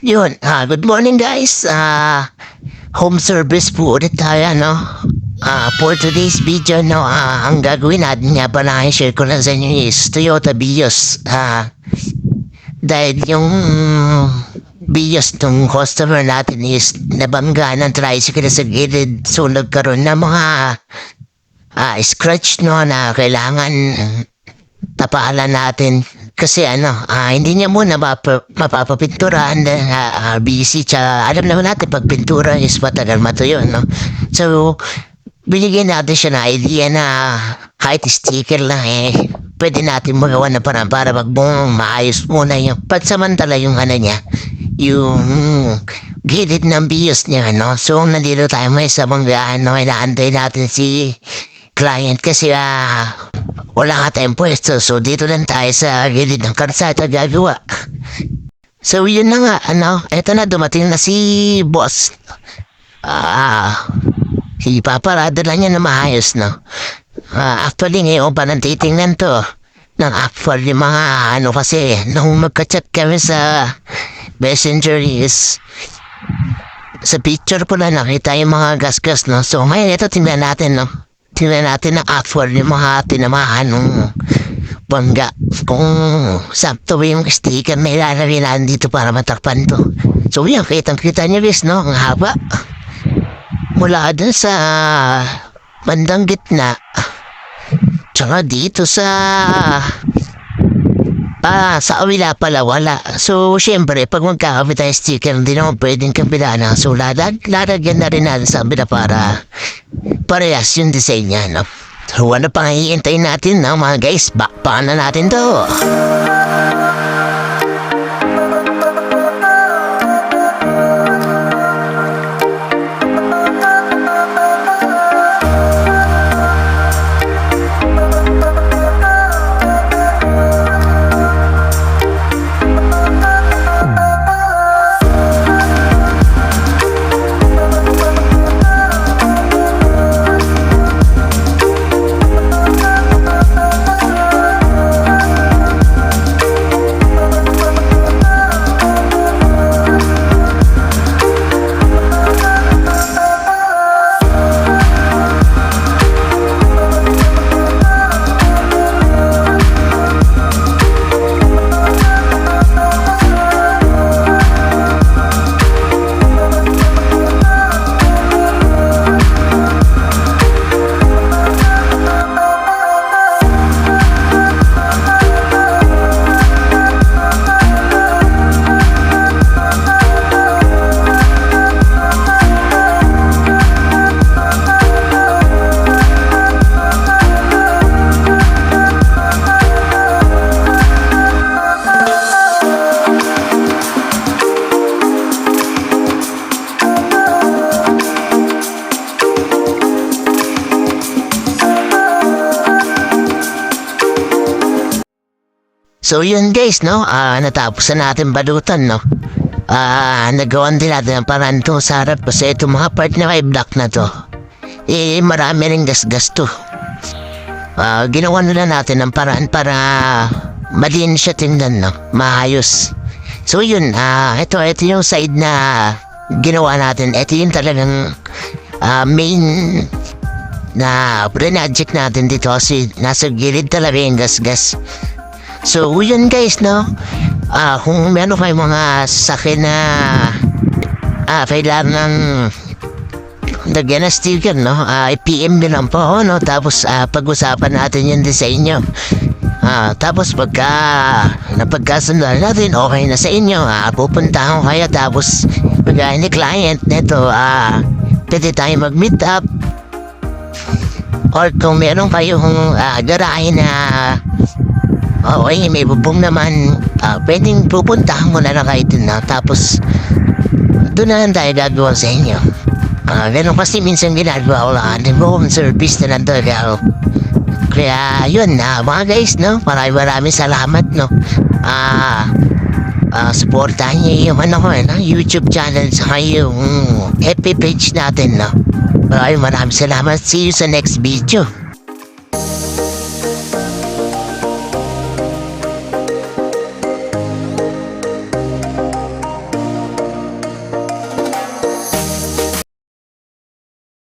Yun, good morning guys. Home service po ulit tayo, no? For today's video, no, ang gagawin natin nga pala, i-share ko lang sa inyo is Toyota Vios. Dahil yung Vios ng customer natin is nabangga ng tricycle sa gilid. So, nagkaroon ng mga scratch, no, na kailangan tapalan natin. Kasi hindi niya muna mapapapinturan busy. Tsaka alam naman natin pag pintura is matagal matuyo, no? So, binigyan natin siya na idea na kahit sticker lang pwede natin magawa na parang para maayos muna yung pagsamantala yung niya, yung gilid ng bios niya, no? So, nandito tayo may sa mga inaantay natin si client kasi wala nga tayong pwesto. So, dito lang tayo sa gilid ng karsada gagawa. So, yun na nga, eto na, dumating na si boss. Ipaparada lang niya na maayos, no? Actually, ngayon pa nang titingnan to. Nang actually, mga kasi, nung magka-chat kami sa messenger is, sa picture po na nakita yung mga gas-gas, no? So, ngayon, ito, tingnan natin, no? Tingnan natin na actual yung mga tinamahan ng bangga. Kung sakto yung sticker na ilalagay natin dito para matakpan to. So yan, kitang-kita niyo guys, no? Ang haba. Mula dun sa bandang gitna. Tsaka dito sa awila pala wala. So, syempre, pag magkakabit tayo sticker, hindi naman pwedeng kabilaan. So, lalagyan na rin natin sa kabila para parehas yung design niya, no? So, ano pang hihintayin natin, no, mga guys? Bakpakan na natin to. So yun guys, no? Natapos na natin balutan, no? Nagawan din natin ang paraan to sa harap kasi itong mga part na may block na to. Marami rin gas-gas to. Ginawa na natin ang paraan para malinis siya tingnan, no? Maayos. So yun, ito yung side na ginawa natin. Ito yung talagang main na project natin dito kasi nasa gilid talaga yung gas-gas. So, yun guys, no? Kung meron kayo mga sakin na kailangan ng lagyan na sticker, no? I-PM nyo lang po, no? Tapos, pag-usapan natin yung design nyo. Tapos, pagka napagkasundan natin, okay na sa inyo, pupunta ko kayo. Tapos, pagka ni client neto, pwede tayo mag-meet up. Or kung meron kayong garahe na okay, may bubong naman. Pwedeng pupuntahan mo na lang kayo dun na. Tapos, doon na lang tayo gagawa sa inyo. Ganun kasi minsan ginagawa ko lang. Home service na lang talaga. Kaya, yun mga guys, no? Maraming salamat, no? Supportahan niyo yung YouTube channel sa yung FB page natin, no? Maraming salamat. See you sa next video.